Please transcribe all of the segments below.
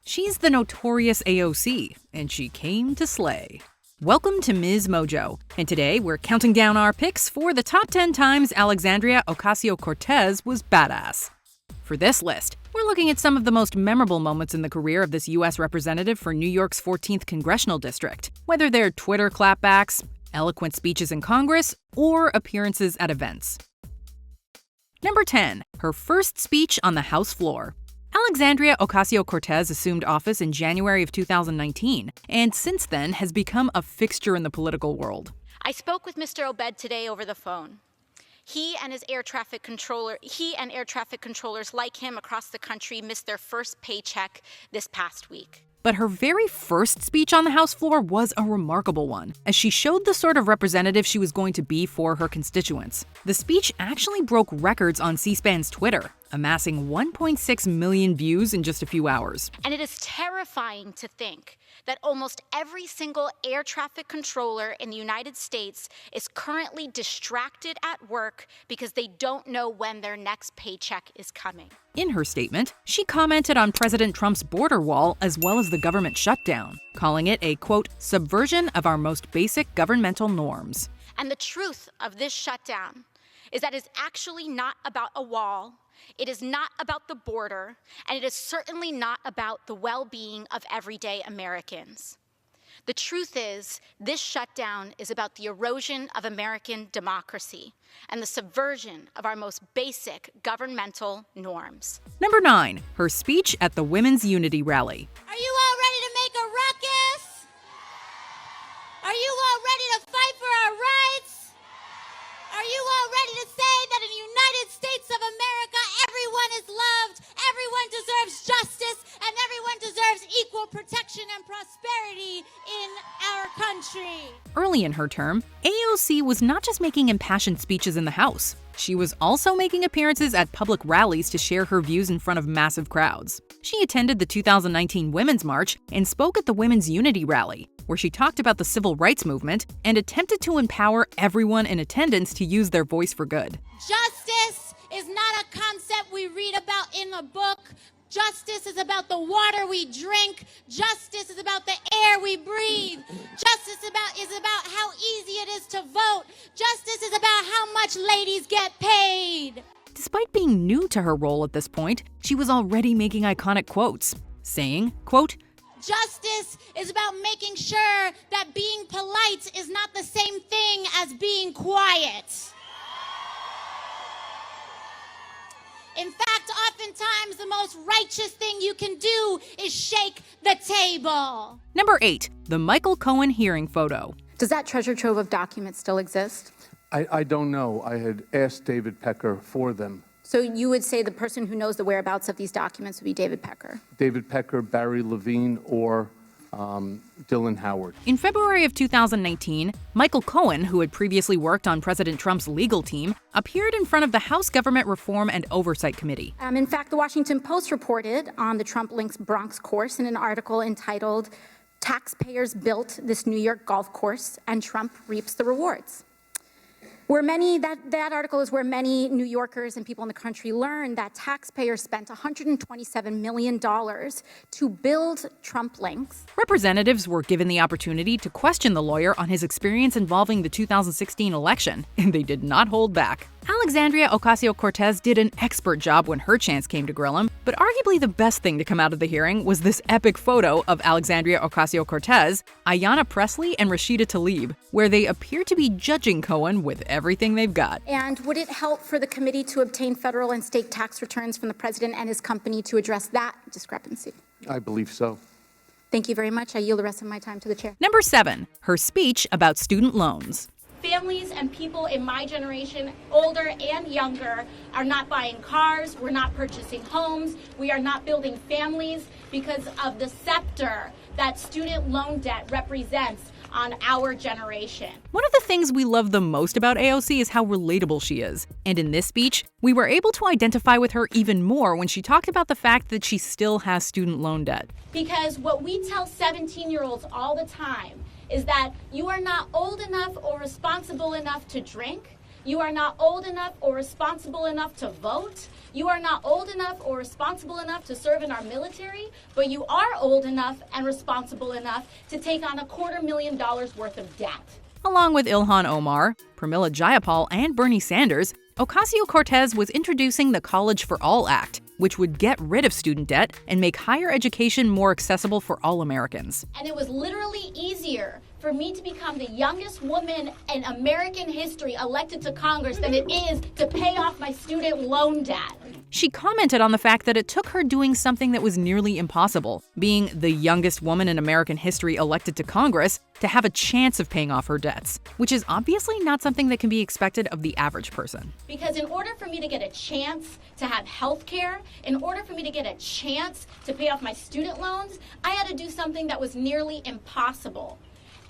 She's the notorious AOC, and she came to slay. Welcome to MsMojo, and today we're counting down our picks for the top 10 times Alexandria Ocasio Cortez was badass. For this list, we're looking at some of the most memorable moments in the career of this U.S. representative for New York's 14th congressional district, whether they're Twitter clapbacks, eloquent speeches in Congress, or appearances at events. Number 10. Her first speech on the House floor. Alexandria Ocasio Cortez assumed office in January of 2019, and since then has become a fixture in the political world. I spoke with Mr. Obed today over the phone. He and air traffic controllers like him across the country missed their first paycheck this past week. But her very first speech on the House floor was a remarkable one, as she showed the sort of representative she was going to be for her constituents. The speech actually broke records on C-SPAN's Twitter, amassing 1.6 million views in just a few hours. And it is terrifying to think that almost every single air traffic controller in the United States is currently distracted at work because they don't know when their next paycheck is coming. In her statement, she commented on President Trump's border wall as well as the government shutdown, calling it a, quote, subversion of our most basic governmental norms. And the truth of this shutdown is that it's actually not about a wall, it is not about the border, and it is certainly not about the well-being of everyday Americans. The truth is, this shutdown is about the erosion of American democracy and the subversion of our most basic governmental norms. Number 9. Her speech at the Women's Unity Rally. Are you all ready to make a ruckus? Are you all ready to fight for our rights? Are you all ready to say that in the United States of America, everyone is loved, everyone deserves justice, and everyone deserves equal protection and prosperity in our country? Early in her term, AOC was not just making impassioned speeches in the House. She was also making appearances at public rallies to share her views in front of massive crowds. She attended the 2019 Women's March and spoke at the Women's Unity Rally, where she talked about the civil rights movement and attempted to empower everyone in attendance to use their voice for good. Justice is not a concept we read about in a book. Justice is about the water we drink. Justice is about the air we breathe. Justice is about how easy it is to vote. Justice is about how much ladies get paid. Despite being new to her role at this point, she was already making iconic quotes, saying, quote, justice is about making sure that being polite is not the same thing as being quiet. In fact, oftentimes the most righteous thing you can do is shake the table. Number 8. The Michael Cohen hearing photo. Does that treasure trove of documents still exist? I don't know. I had asked David Pecker for them. So you would say the person who knows the whereabouts of these documents would be David Pecker? David Pecker, Barry Levine, or Dylan Howard. In February of 2019, Michael Cohen, who had previously worked on President Trump's legal team, appeared in front of the House Government Reform and Oversight Committee. In fact, the Washington Post reported on the Trump Links Bronx course in an article entitled, "Taxpayers Built This New York Golf Course and Trump Reaps the Rewards." That article is where many New Yorkers and people in the country learned that taxpayers spent $127 million to build Trump Links. Representatives were given the opportunity to question the lawyer on his experience involving the 2016 election, and they did not hold back. Alexandria Ocasio Cortez did an expert job when her chance came to grill him, but arguably the best thing to come out of the hearing was this epic photo of Alexandria Ocasio Cortez, Ayanna Pressley, and Rashida Tlaib, where they appear to be judging Cohen with everything they've got. And would it help for the committee to obtain federal and state tax returns from the president and his company to address that discrepancy? I believe so. Thank you very much. I yield the rest of my time to the chair. Number 7. Her speech about student loans. Families and people in my generation, older and younger, are not buying cars, we're not purchasing homes, we are not building families because of the scepter that student loan debt represents on our generation. One of the things we love the most about AOC is how relatable she is. And in this speech, we were able to identify with her even more when she talked about the fact that she still has student loan debt. Because what we tell 17-year-olds all the time is that you are not old enough or responsible enough to drink, You are not old enough or responsible enough to vote. You are not old enough or responsible enough to serve in our military, but you are old enough and responsible enough to take on $250,000 worth of debt. Along with Ilhan Omar, Pramila Jayapal, and Bernie Sanders, Ocasio-Cortez was introducing the College for All Act, which would get rid of student debt and make higher education more accessible for all Americans. And it was literally easier for me to become the youngest woman in American history elected to Congress than it is to pay off my student loan debt. She commented on the fact that it took her doing something that was nearly impossible, being the youngest woman in American history elected to Congress, to have a chance of paying off her debts, which is obviously not something that can be expected of the average person. Because in order for me to get a chance to have health care, in order for me to get a chance to pay off my student loans, I had to do something that was nearly impossible.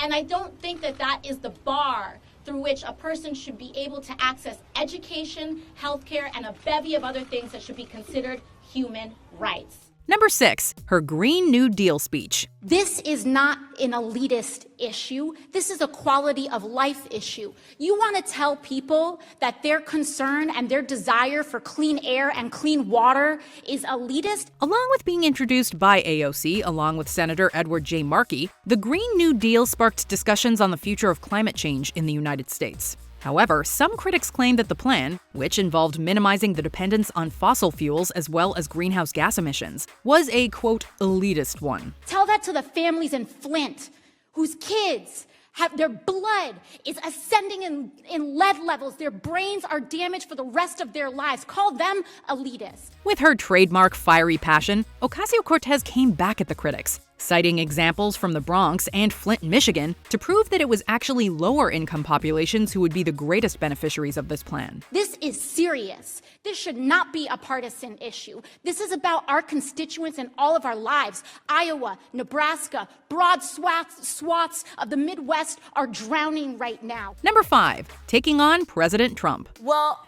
And I don't think that that is the bar through which a person should be able to access education, healthcare, and a bevy of other things that should be considered human rights. Number 6, her Green New Deal speech. This is not an elitist issue. This is a quality of life issue. You want to tell people that their concern and their desire for clean air and clean water is elitist? Along with being introduced by AOC, along with Senator Edward J. Markey, the Green New Deal sparked discussions on the future of climate change in the United States. However, some critics claim that the plan, which involved minimizing the dependence on fossil fuels as well as greenhouse gas emissions, was a, quote, elitist one. Tell that to the families in Flint whose kids have their blood is ascending in lead levels. Their brains are damaged for the rest of their lives. Call them elitist. With her trademark fiery passion, Ocasio-Cortez came back at the critics, citing examples from the Bronx and Flint, Michigan, to prove that it was actually lower-income populations who would be the greatest beneficiaries of this plan. This is serious. This should not be a partisan issue. This is about our constituents and all of our lives. Iowa, Nebraska, broad swaths of the Midwest are drowning right now. Number 5, taking on President Trump. Well,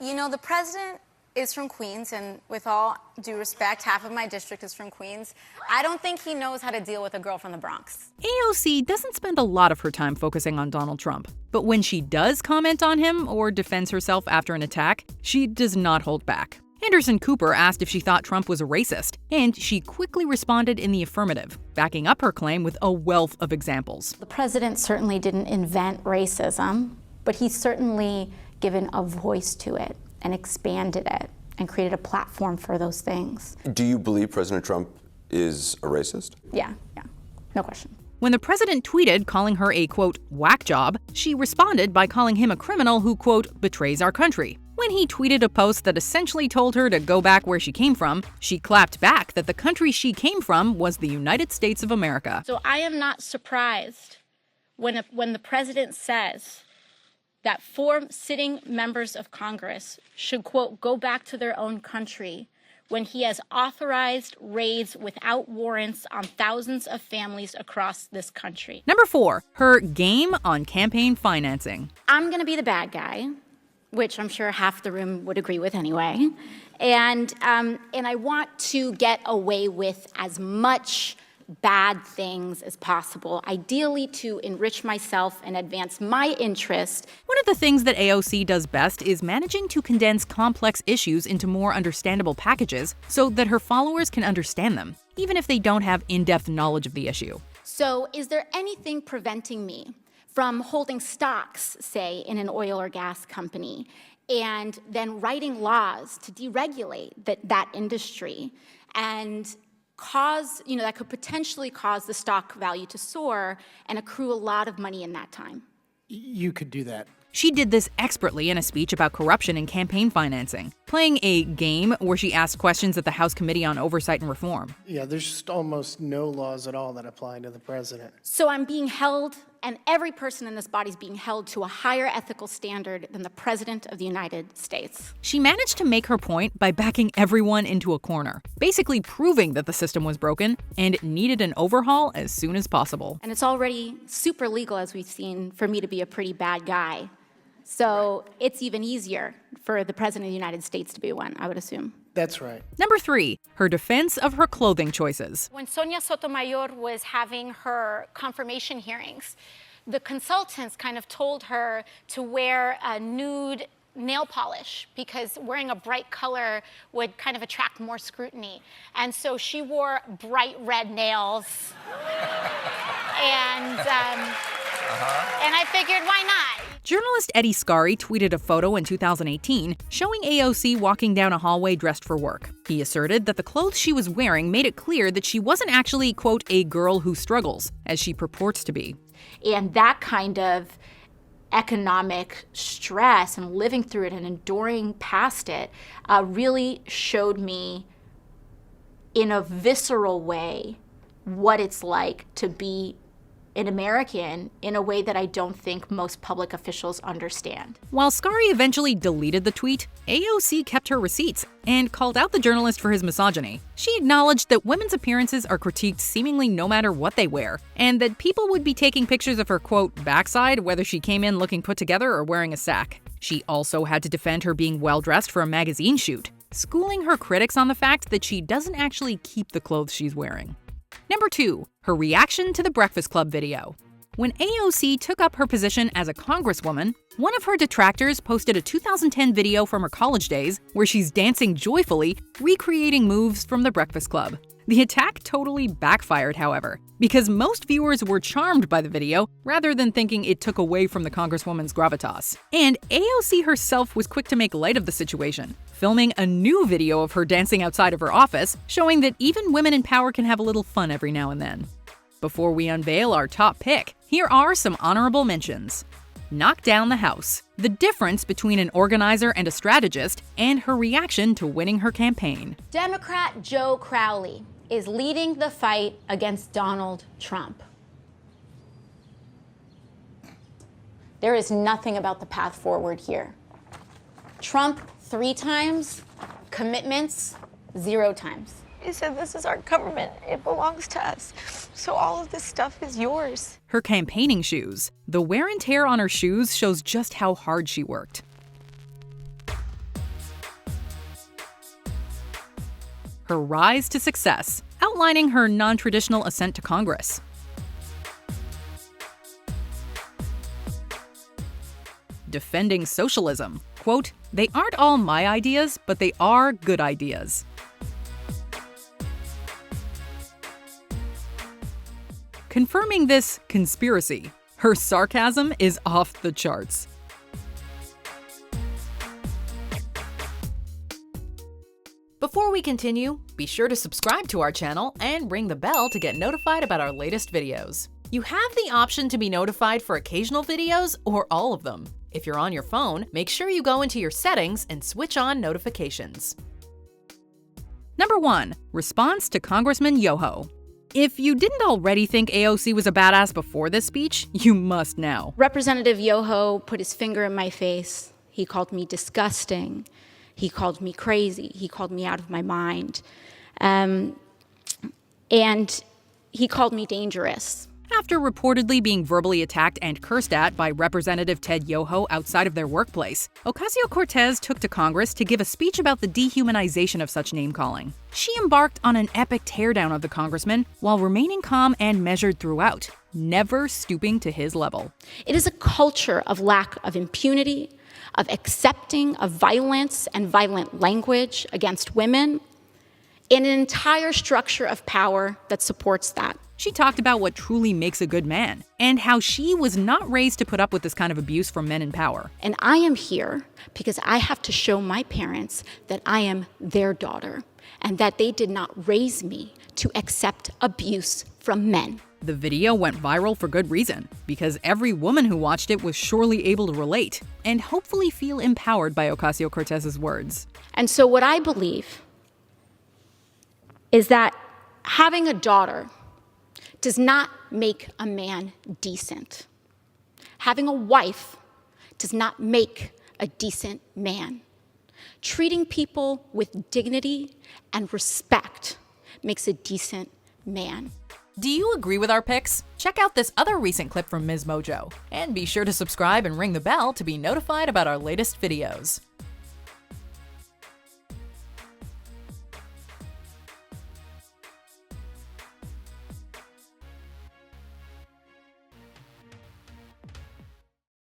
you know, the president is from Queens, and with all due respect, half of my district is from Queens. I don't think he knows how to deal with a girl from the Bronx. AOC doesn't spend a lot of her time focusing on Donald Trump, but when she does comment on him or defends herself after an attack, she does not hold back. Anderson Cooper asked if she thought Trump was a racist, and she quickly responded in the affirmative, backing up her claim with a wealth of examples. The president certainly didn't invent racism, but he's certainly given a voice to it and expanded it and created a platform for those things. Do you believe President Trump is a racist? Yeah, no question. When the president tweeted calling her a, quote, whack job, she responded by calling him a criminal who, quote, betrays our country. When he tweeted a post that essentially told her to go back where she came from, she clapped back that the country she came from was the United States of America. So I am not surprised when the president says that 4 sitting members of Congress should, quote, go back to their own country when he has authorized raids without warrants on thousands of families across this country. Number 4, her game on campaign financing. I'm going to be the bad guy, which I'm sure half the room would agree with anyway. And I want to get away with as much bad things as possible, ideally to enrich myself and advance my interest. One of the things that AOC does best is managing to condense complex issues into more understandable packages so that her followers can understand them, even if they don't have in-depth knowledge of the issue. So is there anything preventing me from holding stocks, say, in an oil or gas company, and then writing laws to deregulate that industry and that could potentially cause the stock value to soar and accrue a lot of money in that time? You could do that. She did this expertly in a speech about corruption and campaign financing, playing a game where she asked questions at the House Committee on Oversight and Reform. Yeah, there's just almost no laws at all that apply to the president. So I'm being held, and every person in this body is being held to a higher ethical standard than the President of the United States. She managed to make her point by backing everyone into a corner, basically proving that the system was broken and needed an overhaul as soon as possible. And it's already super legal, as we've seen, for me to be a pretty bad guy. So it's even easier for the President of the United States to be one, I would assume. That's right. Number 3, her defense of her clothing choices. When Sonia Sotomayor was having her confirmation hearings, the consultants kind of told her to wear a nude nail polish because wearing a bright color would kind of attract more scrutiny. And so she wore bright red nails. And I figured, why not? Journalist Eddie Scarry tweeted a photo in 2018 showing AOC walking down a hallway dressed for work. He asserted that the clothes she was wearing made it clear that she wasn't actually, quote, a girl who struggles, as she purports to be. And that kind of economic stress and living through it and enduring past it really showed me in a visceral way what it's like to be an American in a way that I don't think most public officials understand. While Scarry eventually deleted the tweet, AOC kept her receipts and called out the journalist for his misogyny. She acknowledged that women's appearances are critiqued seemingly no matter what they wear, and that people would be taking pictures of her, quote, backside, whether she came in looking put together or wearing a sack. She also had to defend her being well-dressed for a magazine shoot, schooling her critics on the fact that she doesn't actually keep the clothes she's wearing. Number 2, her reaction to the Breakfast Club video. When AOC took up her position as a congresswoman, one of her detractors posted a 2010 video from her college days where she's dancing joyfully, recreating moves from the Breakfast Club. The attack totally backfired, however, because most viewers were charmed by the video rather than thinking it took away from the congresswoman's gravitas. And AOC herself was quick to make light of the situation, filming a new video of her dancing outside of her office, showing that even women in power can have a little fun every now and then. Before we unveil our top pick, here are some honorable mentions. Knock down the house. The difference between an organizer and a strategist, and her reaction to winning her campaign. Democrat Joe Crowley is leading the fight against Donald Trump. There is nothing about the path forward here. Trump 3 times, commitments 0 times. You said this is our government. It belongs to us. So all of this stuff is yours. Her campaigning shoes. The wear and tear on her shoes shows just how hard she worked. Her rise to success, outlining her non-traditional ascent to Congress. Defending socialism. Quote, they aren't all my ideas, but they are good ideas. Confirming this conspiracy. Her sarcasm is off the charts. Before we continue, be sure to subscribe to our channel and ring the bell to get notified about our latest videos. You have the option to be notified for occasional videos or all of them. If you're on your phone, make sure you go into your settings and switch on notifications. Number 1. Response to Congressman Yoho. If you didn't already think AOC was a badass before this speech, you must now. Representative Yoho put his finger in my face. He called me disgusting. He called me crazy. He called me out of my mind. And he called me dangerous. After reportedly being verbally attacked and cursed at by Representative Ted Yoho outside of their workplace, Ocasio Cortez took to Congress to give a speech about the dehumanization of such name-calling. She embarked on an epic teardown of the congressman while remaining calm and measured throughout, never stooping to his level. It is a culture of lack of impunity, of accepting of violence and violent language against women, and an entire structure of power that supports that. She talked about what truly makes a good man, and how she was not raised to put up with this kind of abuse from men in power. And I am here because I have to show my parents that I am their daughter, and that they did not raise me to accept abuse from men. The video went viral for good reason, because every woman who watched it was surely able to relate, and hopefully feel empowered by Ocasio Cortez's words. And so what I believe is that having a daughter does not make a man decent. Having a wife does not make a decent man. Treating people with dignity and respect makes a decent man. Do you agree with our picks? Check out this other recent clip from MsMojo, and be sure to subscribe and ring the bell to be notified about our latest videos.